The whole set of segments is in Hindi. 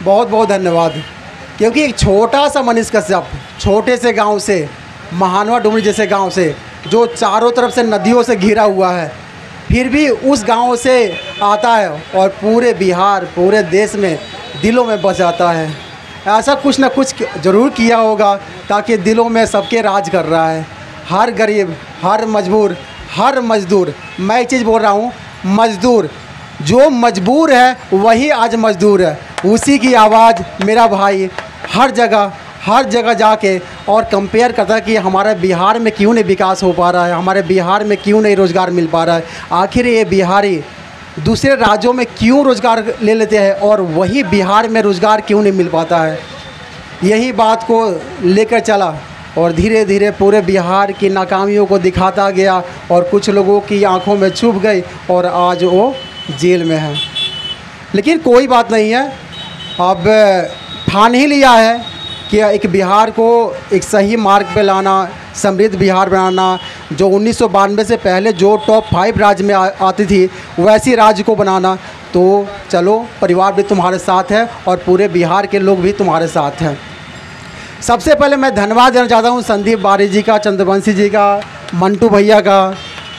बहुत बहुत धन्यवाद। क्योंकि एक छोटा सा मनीष कश्यप छोटे से गांव से, महानवा डुमरी जैसे गांव से, जो चारों तरफ से नदियों से घिरा हुआ है, फिर भी उस गांव से आता है और पूरे बिहार, पूरे देश में दिलों में बस जाता है। ऐसा कुछ ना कुछ ज़रूर किया होगा ताकि दिलों में सबके राज कर रहा है। हर गरीब, हर मजबूर, हर मज़दूर, मैं एक चीज़ बोल रहा हूँ, मज़दूर जो मजबूर है वही आज मज़दूर है। उसी की आवाज़ मेरा भाई हर जगह जाके और कंपेयर करता है कि हमारे बिहार में क्यों नहीं विकास हो पा रहा है, हमारे बिहार में क्यों नहीं रोज़गार मिल पा रहा है, आखिर ये बिहारी दूसरे राज्यों में क्यों रोज़गार ले लेते हैं और वही बिहार में रोज़गार क्यों नहीं मिल पाता है। यही बात को लेकर चला और धीरे धीरे पूरे बिहार की नाकामियों को दिखाता गया और कुछ लोगों की आंखों में छुप गई और आज वो जेल में है। लेकिन कोई बात नहीं है, अब ठान ही लिया है कि एक बिहार को एक सही मार्ग पे लाना, समृद्ध बिहार बनाना, जो 1992 से पहले जो टॉप 5 राज्य में आती थी वैसी राज्य को बनाना। तो चलो, परिवार भी तुम्हारे साथ है और पूरे बिहार के लोग भी तुम्हारे साथ हैं। सबसे पहले मैं धन्यवाद देना चाहता हूँ संदीप बारी जी का, चंद्रवंशी जी का, मंटू भैया का,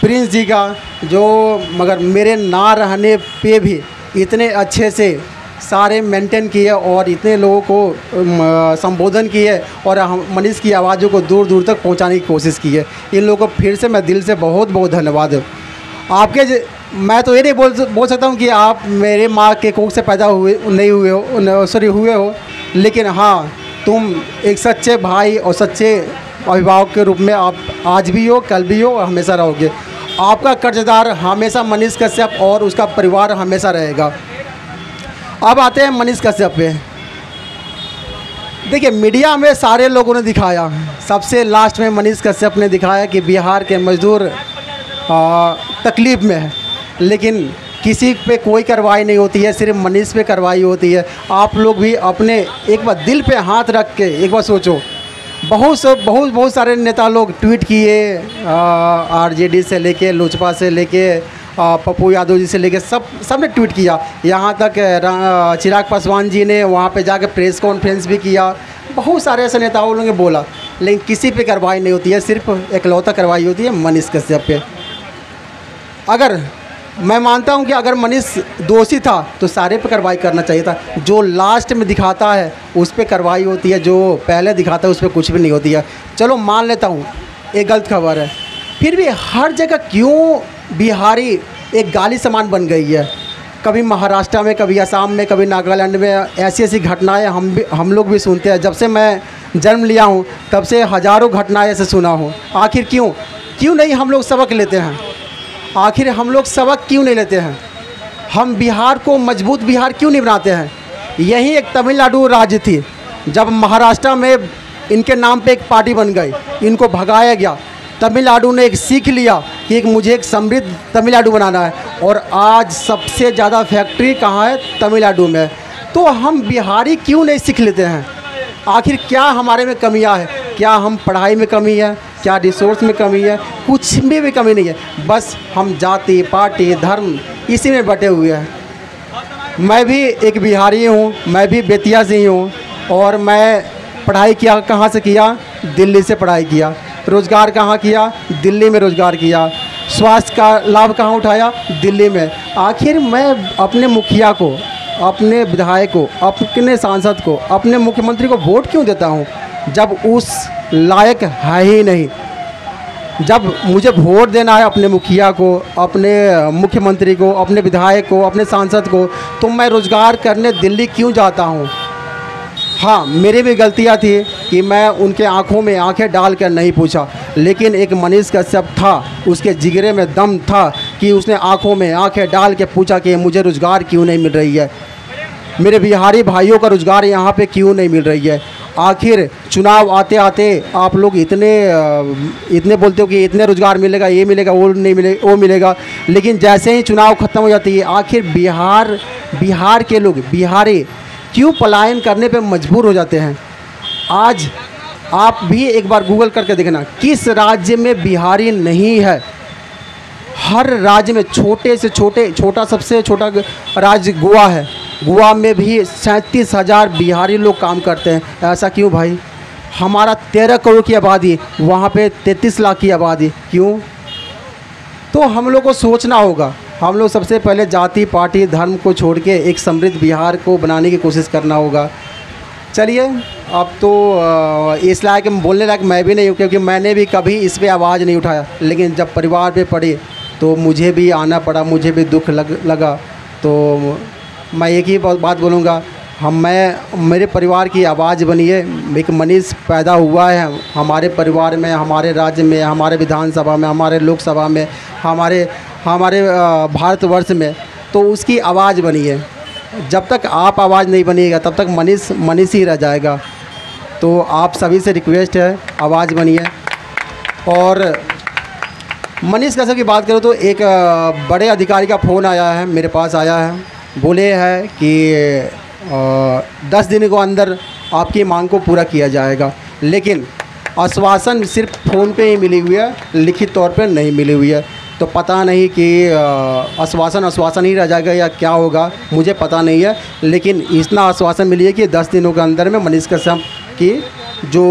प्रिंस जी का, जो मगर मेरे ना रहने पे भी इतने अच्छे से सारे मेंटेन किए और इतने लोगों को संबोधन किए और मनीष की आवाज़ों को दूर दूर तक पहुंचाने की कोशिश की है। इन लोगों को फिर से मैं दिल से बहुत बहुत धन्यवाद है। मैं तो ये नहीं बोल सकता हूँ कि आप मेरे माँ के कोख से पैदा हुए हो, लेकिन हाँ, तुम एक सच्चे भाई और सच्चे अभिभावक के रूप में आप आज भी हो, कल भी हो और हमेशा रहोगे। आपका कर्जदार हमेशा मनीष कश्यप और उसका परिवार हमेशा रहेगा। अब आते हैं मनीष कश्यप पे। देखिए, मीडिया में सारे लोगों ने दिखाया, सबसे लास्ट में मनीष कश्यप ने दिखाया कि बिहार के मजदूर तकलीफ़ में है, लेकिन किसी पे कोई कार्रवाई नहीं होती है, सिर्फ मनीष पे कार्रवाई होती है। आप लोग भी अपने एक बार दिल पे हाथ रख के एक बार सोचो। बहुत सारे नेता लोग ट्वीट किए, आरजेडी से लेके, लोजपा से लेके, पप्पू यादव जी से लेके सब ने ट्वीट किया। यहाँ तक चिराग पासवान जी ने वहाँ पे जाकर प्रेस कॉन्फ्रेंस भी किया। बहुत सारे ऐसे नेताओं ने बोला, लेकिन किसी पे कार्रवाई नहीं होती है, सिर्फ एकलौता कार्रवाई होती है मनीष कश्यप पे। अगर मैं मानता हूँ कि अगर मनीष दोषी था तो सारे पे कार्रवाई करना चाहिए था। जो लास्ट में दिखाता है उस पर कार्रवाई होती है, जो पहले दिखाता है उस पर कुछ भी नहीं होती है। चलो मान लेता हूँ ये गलत खबर है, फिर भी हर जगह क्यों बिहारी एक गाली समान बन गई है। कभी महाराष्ट्र में, कभी असम में, कभी नागालैंड में ऐसी ऐसी घटनाएं हम लोग भी सुनते हैं। जब से मैं जन्म लिया हूँ तब से हज़ारों घटनाएं ऐसे सुना हूँ। आखिर क्यों नहीं हम लोग सबक लेते हैं? आखिर हम लोग सबक क्यों नहीं लेते हैं? हम बिहार को मजबूत बिहार क्यों नहीं बनाते हैं? यही एक तमिलनाडु राज्य थी, जब महाराष्ट्र में इनके नाम पे एक पार्टी बन गई, इनको भगाया गया। तमिलनाडु ने एक सीख लिया कि मुझे एक समृद्ध तमिलनाडु बनाना है, और आज सबसे ज़्यादा फैक्ट्री कहाँ है? तमिलनाडु में। तो हम बिहारी क्यों नहीं सीख लेते हैं? आखिर क्या हमारे में कमियां है? क्या हम पढ़ाई में कमी है? क्या रिसोर्स में कमी है? कुछ में भी कमी नहीं है, बस हम जाति, पार्टी, धर्म इसी में बटे हुए हैं। मैं भी एक बिहारी हूँ, मैं भी बेतिया से ही हूँ, और मैं पढ़ाई किया कहाँ से किया? दिल्ली से पढ़ाई किया। रोज़गार कहाँ किया? दिल्ली में रोज़गार किया। स्वास्थ्य का लाभ कहाँ उठाया? दिल्ली में। आखिर मैं अपने मुखिया को, अपने विधायक को, अपने सांसद को, अपने मुख्यमंत्री को वोट क्यों देता हूँ जब उस लायक है ही नहीं? जब मुझे वोट देना है अपने मुखिया को, अपने मुख्यमंत्री को, अपने विधायक को, अपने सांसद को, तो मैं रोज़गार करने दिल्ली क्यों जाता हूँ? हाँ, मेरी भी गलतियाँ थी कि मैं उनके आँखों में आँखें डाल कर नहीं पूछा, लेकिन एक मनीष कश्यप था, उसके जिगरे में दम था कि उसने आँखों में आँखें डाल के पूछा कि मुझे रोज़गार क्यों नहीं मिल रही है, मेरे बिहारी भाइयों का रोज़गार यहाँ पे क्यों नहीं मिल रही है। आखिर चुनाव आते आते आप लोग इतने बोलते हो कि इतने रोज़गार मिलेगा, ये मिलेगा, वो नहीं मिलेगा, वो मिलेगा, लेकिन जैसे ही चुनाव ख़त्म हो जाती है, आखिर बिहार के लोग, बिहारी क्यों पलायन करने पे मजबूर हो जाते हैं? आज आप भी एक बार गूगल करके देखना, किस राज्य में बिहारी नहीं है। हर राज्य में छोटे से छोटा, सबसे छोटा राज्य गोवा है, गोवा में भी 37,000 बिहारी लोग काम करते हैं। ऐसा क्यों भाई? हमारा 13 करोड़ की आबादी, वहाँ पे 33 लाख की आबादी, क्यों? तो हम लोग को सोचना होगा। हम लोग सबसे पहले जाति पार्टी धर्म को छोड़ के एक समृद्ध बिहार को बनाने की कोशिश करना होगा। चलिए, अब तो इस लायक बोलने लायक मैं भी नहीं हूँ, क्योंकि मैंने भी कभी इस पे आवाज़ नहीं उठाया, लेकिन जब परिवार पे पड़ी तो मुझे भी आना पड़ा, मुझे भी दुख लगा। तो मैं एक ही बात बोलूँगा, मेरे परिवार की आवाज़ बनिए। एक मनीष पैदा हुआ है हमारे परिवार में, हमारे राज्य में, हमारे विधानसभा में, हमारे लोकसभा में, हमारे भारतवर्ष में, तो उसकी आवाज़ बनिए। जब तक आप आवाज़ नहीं बनिएगा तब तक मनीष ही रह जाएगा। तो आप सभी से रिक्वेस्ट है, आवाज़ बनिए। और मनीष कश्यप की बात करूँ तो एक बड़े अधिकारी का फ़ोन आया है, मेरे पास आया है, बोले हैं कि 10 दिन को अंदर आपकी मांग को पूरा किया जाएगा, लेकिन आश्वासन सिर्फ फ़ोन पे ही मिली हुई है, लिखित तौर पे नहीं मिली हुई है। तो पता नहीं कि आश्वासन ही रह जाएगा या क्या होगा, मुझे पता नहीं है। लेकिन इतना आश्वासन मिली है कि 10 दिनों के अंदर में मनीष कश्यप की जो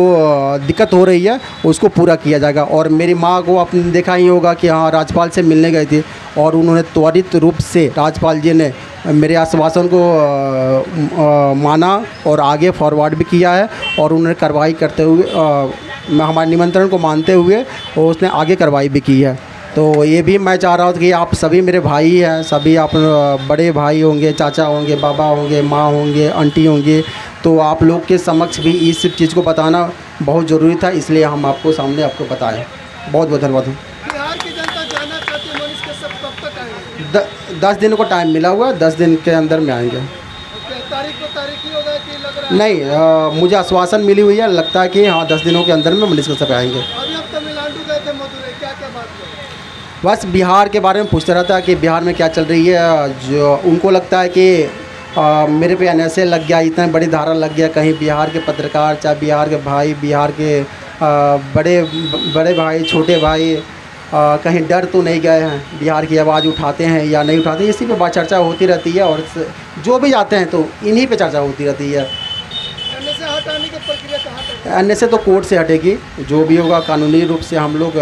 दिक्कत हो रही है उसको पूरा किया जाएगा। और मेरी माँ को आपने देखा ही होगा कि हाँ, राज्यपाल से मिलने गई थी और उन्होंने त्वरित रूप से, राज्यपाल जी ने मेरे आश्वासन को माना और आगे फॉरवर्ड भी किया है, और उन्होंने कार्रवाई करते हुए हमारे निमंत्रण को मानते हुए और उसने आगे कार्रवाई भी की है। तो ये भी मैं चाह रहा हूँ कि आप सभी मेरे भाई हैं, सभी आप बड़े भाई होंगे, चाचा होंगे, बाबा होंगे, माँ होंगे, आंटी होंगे, तो आप लोग के समक्ष भी इस चीज़ को बताना बहुत ज़रूरी था, इसलिए हम आपको सामने आपको बताएं। बहुत बहुत धन्यवाद। बिहार की जनता जानना चाहती है मनीष कश्यप कब तक आएंगे? 10 दिन को टाइम मिला हुआ है, 10 दिन के अंदर में आएंगे। तारीख ही होगा कि लग रहा है? नहीं, मुझे आश्वासन मिली हुई है, लगता है कि हाँ 10 दिनों के अंदर में मनीष कश्यप आएंगे। अभी आप तमिलनाडु गए थे, मदुरई, क्या क्या बात हुई? बस बिहार के बारे में पूछता रहता है कि बिहार में क्या चल रही है। जो उनको लगता है कि मेरे पे NSA लग गया, इतना बड़ी धारा लग गया, कहीं बिहार के पत्रकार, चाहे बिहार के भाई, बिहार के बड़े भाई, छोटे भाई कहीं डर तो नहीं गए हैं, बिहार की आवाज़ उठाते हैं या नहीं उठाते, इसी पे बात चर्चा होती रहती है। और जो भी जाते हैं तो इन्हीं पे चर्चा होती रहती है। NSA हटाने की प्रक्रिया कहाँ तक है? NSA तो कोर्ट से हटेगी, जो भी होगा कानूनी रूप से हम लोग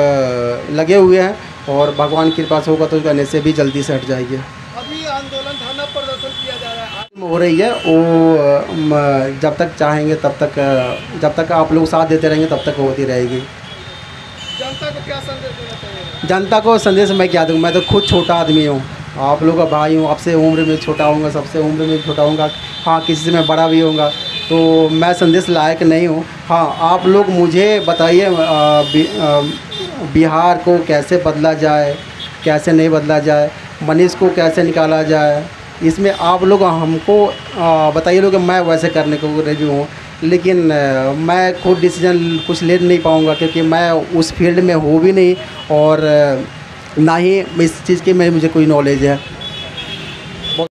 लगे हुए हैं, और भगवान की कृपा से होगा तो NSA भी जल्दी से हट जाएगी। अभी आंदोलन, धरना प्रदर्शन किया जा रहा है, हो रही है वो, जब तक चाहेंगे तब तक, जब तक आप लोग साथ देते रहेंगे तब तक होती रहेगी। जनता को क्या संदेश देना चाहिए? जनता को संदेश मैं क्या दूँ, मैं तो खुद छोटा आदमी हूँ, आप लोग का भाई हूँ, आपसे उम्र में छोटा होऊंगा, सबसे उम्र में छोटा होऊंगा, हाँ किसी से मैं बड़ा भी होऊंगा, तो मैं संदेश लायक नहीं हूँ। हाँ, आप लोग मुझे बताइए बिहार को कैसे बदला जाए, कैसे नहीं बदला जाए, मनीष को कैसे निकाला जाए, इसमें आप लोग हमको बताइए लोग, मैं वैसे करने को रेडी हूँ। लेकिन मैं खुद डिसीजन कुछ ले नहीं पाऊँगा, क्योंकि मैं उस फील्ड में हूँ भी नहीं, और ना ही इस चीज़ की मुझे कोई नॉलेज है।